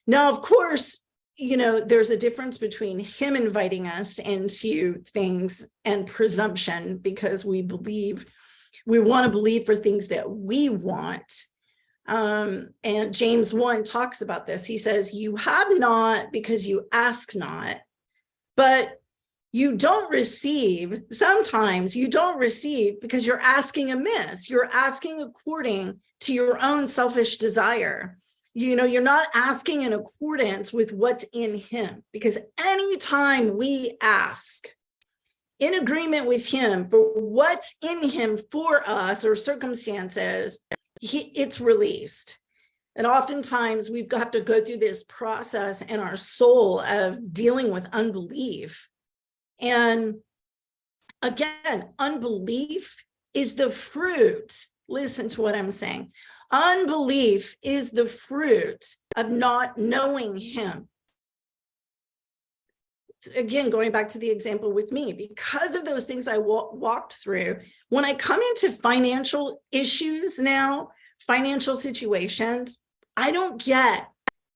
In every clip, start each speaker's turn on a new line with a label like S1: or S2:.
S1: Now, of course, there's a difference between him inviting us into things and presumption, because we want to believe for things that we want. And James 1 talks about this. He says, you have not because you ask not, but you don't receive. Sometimes you don't receive because you're asking amiss. You're asking according to your own selfish desire. You're not asking in accordance with what's in him, because anytime we ask in agreement with him for what's in him for us or circumstances, it's released. And oftentimes we have to go through this process in our soul of dealing with unbelief. And again, unbelief is the fruit. Listen to what I'm saying. Unbelief is the fruit of not knowing him. Again, going back to the example with me, because of those things I walked through, when I come into financial issues now, financial situations, I don't get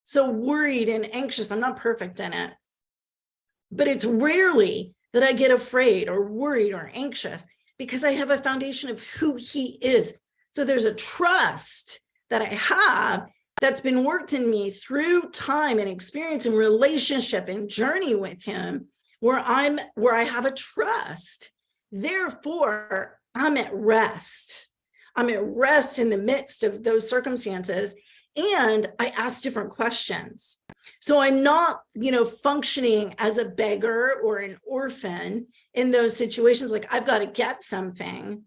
S1: so worried and anxious. I'm not perfect in it, but it's rarely that I get afraid or worried or anxious, because I have a foundation of who he is. So there's a trust that I have that's been worked in me through time and experience and relationship and journey with him, where I have a trust. Therefore, I'm at rest. I'm at rest in the midst of those circumstances, and I ask different questions. So I'm not, functioning as a beggar or an orphan in those situations. Like, I've got to get something.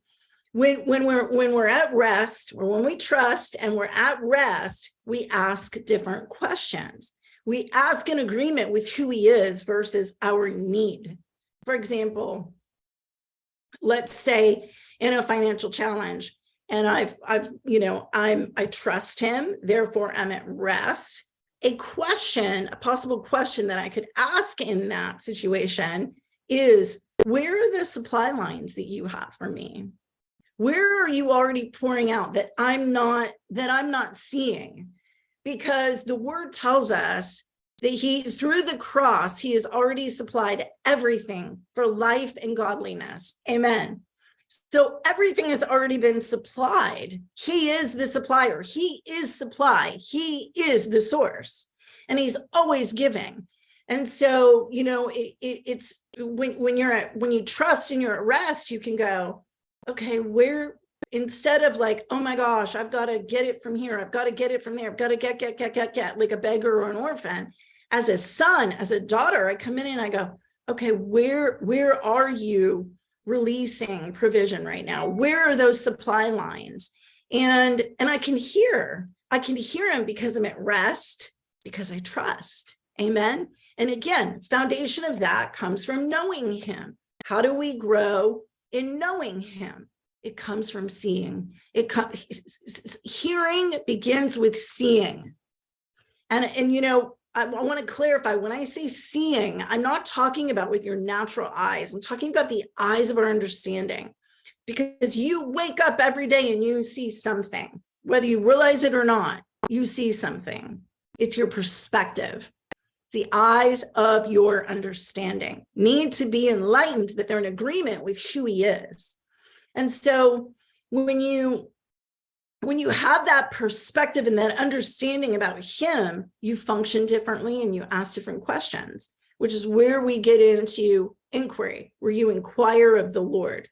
S1: When we're at rest, or when we trust and we're at rest, we ask different questions. We ask in agreement with who he is versus our need. For example, let's say in a financial challenge, and I trust him, therefore I'm at rest. A possible question that I could ask in that situation is, where are the supply lines that you have for me? Where are you already pouring out that I'm not seeing? Because the word tells us that through the cross, he has already supplied everything for life and godliness. Amen. So everything has already been supplied. He is the supplier. He is supply. He is the source, and he's always giving. And so, it's when you trust and you're at rest, you can go, okay, instead of like, oh my gosh, I've got to get it from here, I've got to get it from there, I've got to get like a beggar or an orphan. As a son, as a daughter, I come in and I go, okay, where are you releasing provision right now? Where are those supply lines? And I can hear him, because I'm at rest, because I trust. Amen. And again, foundation of that comes from knowing him. How do we grow in knowing him? It comes from seeing. Hearing begins with seeing. And I want to clarify, when I say seeing, I'm not talking about with your natural eyes. I'm talking about the eyes of our understanding, because you wake up every day and you see something, whether you realize it or not, you see something. It's your perspective. The eyes of your understanding need to be enlightened, that they're in agreement with who he is. And so when you have that perspective and that understanding about him, you function differently and you ask different questions, which is where we get into inquiry, where you inquire of the Lord.